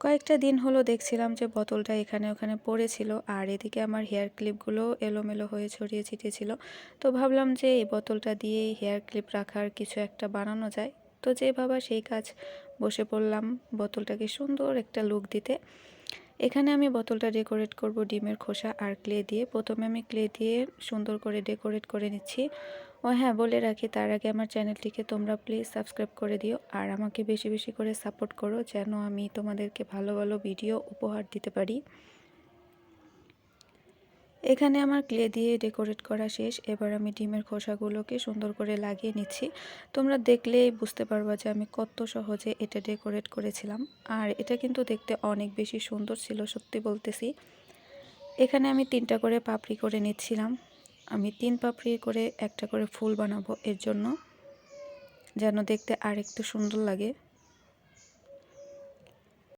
কয়েকটা দিন হলো দেখছিলাম যে বোতলটা এখানে ওখানে পড়েছিল, আর এদিকে আমার হেয়ার ক্লিপগুলো এলোমেলো হয়ে ছড়িয়ে ছিটিয়ে ছিল। তো ভাবলাম যে এই বোতলটা দিয়েই হেয়ার ক্লিপ রাখার কিছু একটা বানানো যায়। তো যে ভাবা সেই কাজ, বসে পড়লাম বোতলটাকে সুন্দর একটা লুক দিতে। এখানে আমি বোতলটা ডেকোরেট করব ডিমের খোসা আর ক্লে দিয়ে। প্রথমে আমি ক্লে দিয়ে সুন্দর করে ডেকোরেট করে নিচ্ছি। ও হ্যাঁ, বলে রাখি তার আগে আমার চ্যানেলটিকে তোমরা প্লিজ সাবস্ক্রাইব করে দিও, আর আমাকে বেশি বেশি করে সাপোর্ট করো যেন আমি তোমাদেরকে ভালো ভালো ভিডিও উপহার দিতে পারি। এখানে আমার ক্লে দিয়ে ডেকোরেট করা শেষ। এবার আমি ডিমের খোসাগুলোকে সুন্দর করে লাগিয়ে নিচ্ছি। তোমরা দেখলেই বুঝতে পারবা যে আমি কত সহজে এটা ডেকোরেট করেছিলাম, আর এটা কিন্তু দেখতে অনেক বেশি সুন্দর ছিল, সত্যি বলতেছি। এখানে আমি 3টা করে পাপড়ি করে নিচ্ছিলাম। আমি 3 পাপড়ি করে একটা করে ফুল বানাবো, এর জন্য যেন দেখতে আর একটু সুন্দর লাগে।